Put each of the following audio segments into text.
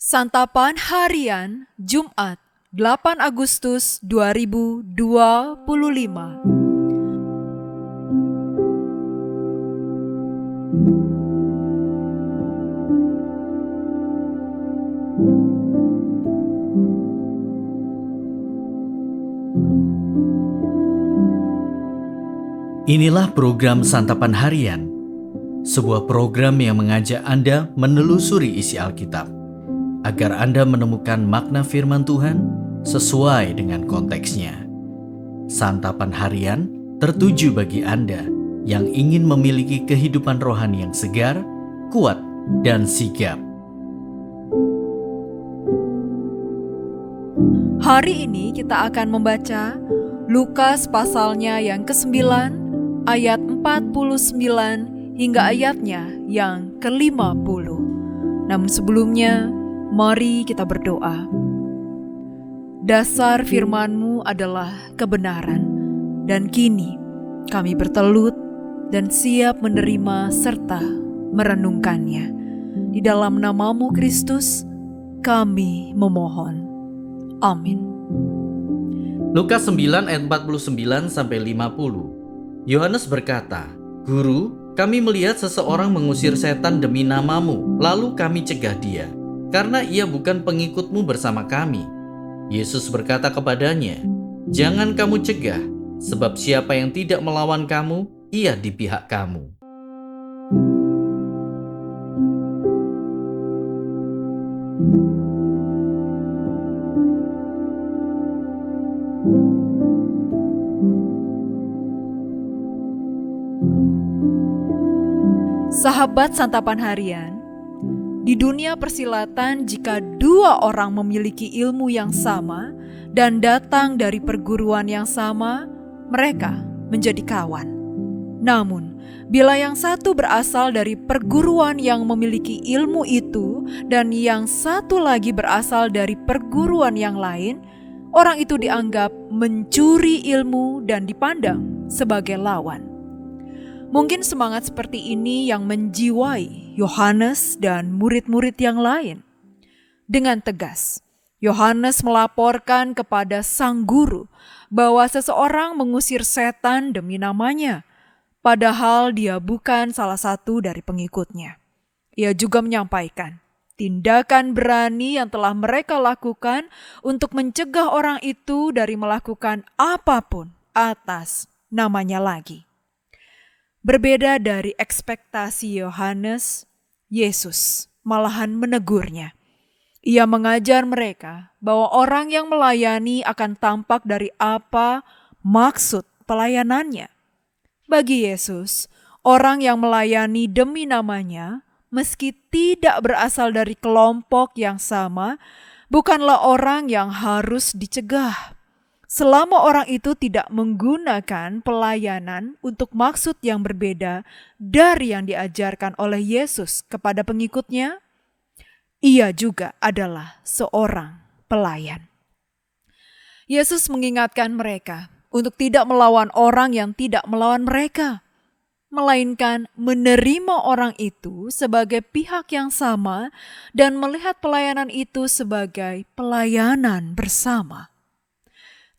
Santapan Harian Jumat 8 Agustus 2025. Inilah program Santapan Harian, sebuah program yang mengajak Anda menelusuri isi Alkitab, agar Anda menemukan makna firman Tuhan sesuai dengan konteksnya. Santapan Harian tertuju bagi Anda yang ingin memiliki kehidupan rohani yang segar, kuat, dan sigap. Hari ini kita akan membaca Lukas pasalnya yang ke-9 ayat 49 hingga ayatnya yang ke-50. Namun sebelumnya, mari kita berdoa. Dasar firman-Mu adalah kebenaran, dan kini kami bertelut dan siap menerima serta merenungkannya. Di dalam nama-Mu Kristus, kami memohon. Amin. Lukas 9 ayat 49-50. Yohanes berkata, "Guru, kami melihat seseorang mengusir setan demi nama-Mu, lalu kami cegah dia, karena ia bukan pengikut-Mu bersama kami." Yesus berkata kepadanya, "Jangan kamu cegah, sebab siapa yang tidak melawan kamu, ia di pihak kamu." Sahabat Santapan Harian, di dunia persilatan jika dua orang memiliki ilmu yang sama dan datang dari perguruan yang sama, mereka menjadi kawan. Namun, bila yang satu berasal dari perguruan yang memiliki ilmu itu dan yang satu lagi berasal dari perguruan yang lain, orang itu dianggap mencuri ilmu dan dipandang sebagai lawan. Mungkin semangat seperti ini yang menjiwai Yohanes dan murid-murid yang lain. Dengan tegas, Yohanes melaporkan kepada sang guru bahwa seseorang mengusir setan demi namanya, padahal dia bukan salah satu dari pengikutnya. Ia juga menyampaikan tindakan berani yang telah mereka lakukan untuk mencegah orang itu dari melakukan apapun atas namanya lagi. Berbeda dari ekspektasi Yohanes, Yesus malahan menegurnya. Ia mengajar mereka bahwa orang yang melayani akan tampak dari apa maksud pelayanannya. Bagi Yesus, orang yang melayani demi namanya, meski tidak berasal dari kelompok yang sama, bukanlah orang yang harus dicegah. Selama orang itu tidak menggunakan pelayanan untuk maksud yang berbeda dari yang diajarkan oleh Yesus kepada pengikutnya, ia juga adalah seorang pelayan. Yesus mengingatkan mereka untuk tidak melawan orang yang tidak melawan mereka, melainkan menerima orang itu sebagai pihak yang sama dan melihat pelayanan itu sebagai pelayanan bersama.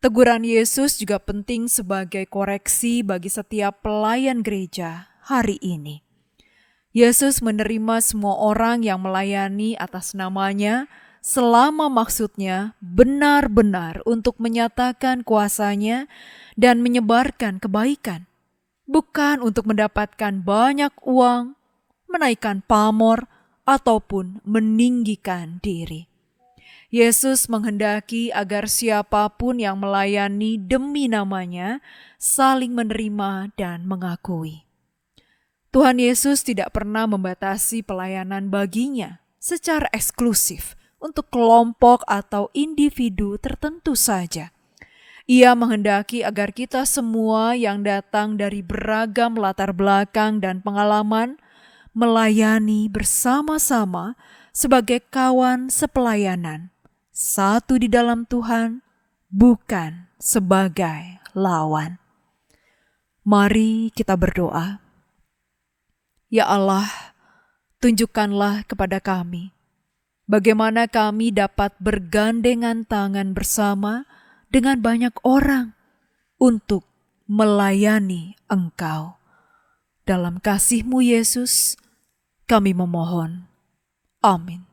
Teguran Yesus juga penting sebagai koreksi bagi setiap pelayan gereja hari ini. Yesus menerima semua orang yang melayani atas namanya selama maksudnya benar-benar untuk menyatakan kuasanya dan menyebarkan kebaikan, bukan untuk mendapatkan banyak uang, menaikkan pamor, ataupun meninggikan diri. Yesus menghendaki agar siapapun yang melayani demi namanya saling menerima dan mengakui. Tuhan Yesus tidak pernah membatasi pelayanan baginya secara eksklusif untuk kelompok atau individu tertentu saja. Ia menghendaki agar kita semua yang datang dari beragam latar belakang dan pengalaman melayani bersama-sama sebagai kawan sepelayanan. Satu di dalam Tuhan, bukan sebagai lawan. Mari kita berdoa. Ya Allah, tunjukkanlah kepada kami Bagaimana kami dapat bergandengan tangan bersama dengan banyak orang untuk melayani Engkau. Dalam kasih-Mu Yesus, kami memohon. Amin.